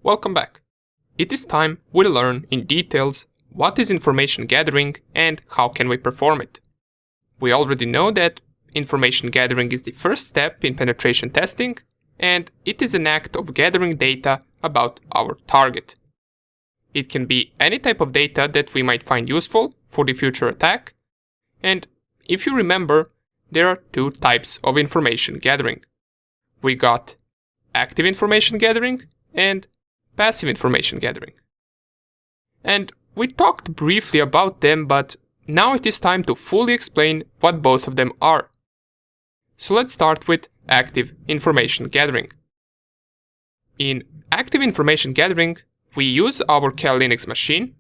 Welcome back. It is time we learn in details what is information gathering and how can we perform it. We already know that information gathering is the first step in penetration testing, and it is an act of gathering data about our target. It can be any type of data that we might find useful for the future attack, and if you remember, there are two types of information gathering. We got active information gathering and passive information gathering. And we talked briefly about them, but now it is time to fully explain what both of them are. So let's start with active information gathering. In active information gathering, we use our Kali Linux machine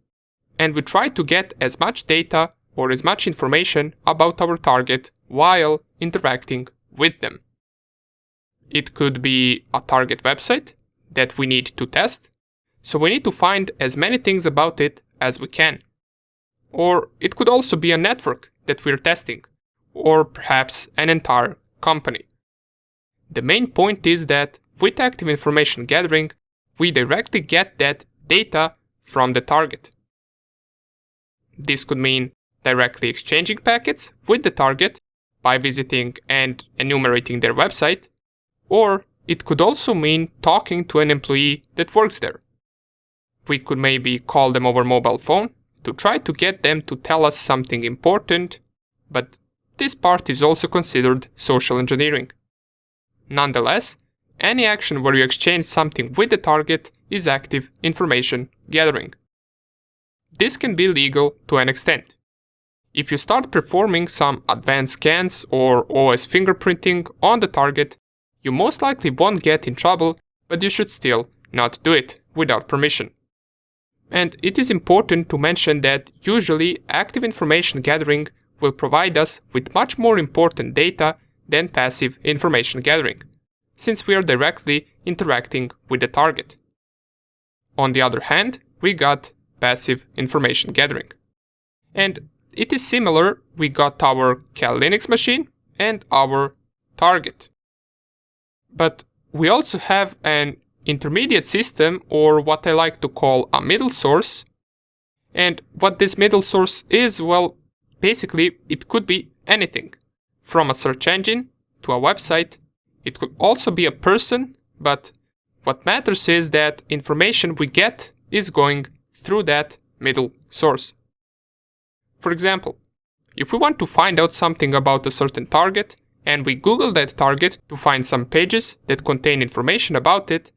and we try to get as much data or as much information about our target while interacting with them. It could be a target website that we need to test, so we need to find as many things about it as we can. Or it could also be a network that we're testing, or perhaps an entire company. The main point is that with active information gathering, we directly get that data from the target. This could mean directly exchanging packets with the target by visiting and enumerating their website, or it could also mean talking to an employee that works there. We could maybe call them over mobile phone to try to get them to tell us something important, but this part is also considered social engineering. Nonetheless, any action where you exchange something with the target is active information gathering. This can be legal to an extent. If you start performing some advanced scans or OS fingerprinting on the target, you most likely won't get in trouble, but you should still not do it without permission. And it is important to mention that usually active information gathering will provide us with much more important data than passive information gathering, since we are directly interacting with the target. On the other hand, we got passive information gathering. And it is similar, we got our Kali Linux machine and our target. But we also have an intermediate system, or what I like to call a middle source. And what this middle source is, well, basically it could be anything, from a search engine to a website. It could also be a person, but what matters is that information we get is going through that middle source. For example, if we want to find out something about a certain target, and we Google that target to find some pages that contain information about it,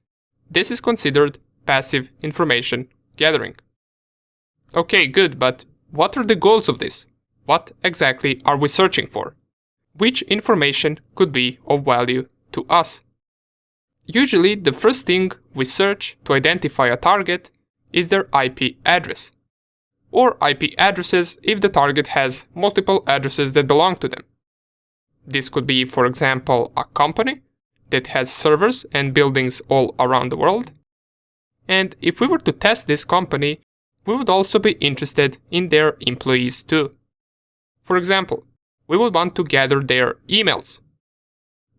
this is considered passive information gathering. Okay, good, but what are the goals of this? What exactly are we searching for? Which information could be of value to us? Usually, the first thing we search to identify a target is their IP address, or IP addresses if the target has multiple addresses that belong to them. This could be, for example, a company that has servers and buildings all around the world. And if we were to test this company, we would also be interested in their employees too. For example, we would want to gather their emails,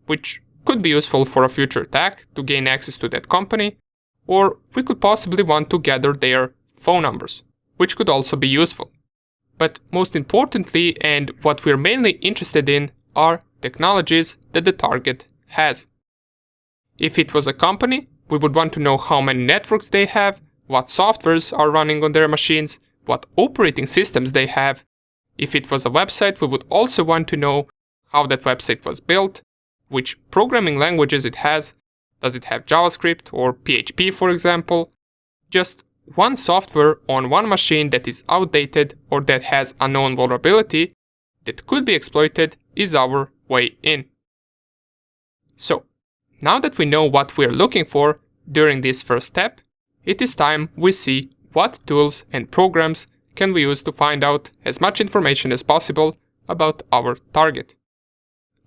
which could be useful for a future attack to gain access to that company, or we could possibly want to gather their phone numbers, which could also be useful. But most importantly, and what we're mainly interested in, are technologies that the target has. If it was a company, we would want to know how many networks they have, what softwares are running on their machines, what operating systems they have. If it was a website, we would also want to know how that website was built, which programming languages it has. Does it have JavaScript or PHP, for example? Just one software on one machine that is outdated or that has a known vulnerability that could be exploited is our way in. So, now that we know what we're looking for during this first step, it is time we see what tools and programs can we use to find out as much information as possible about our target.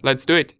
Let's do it.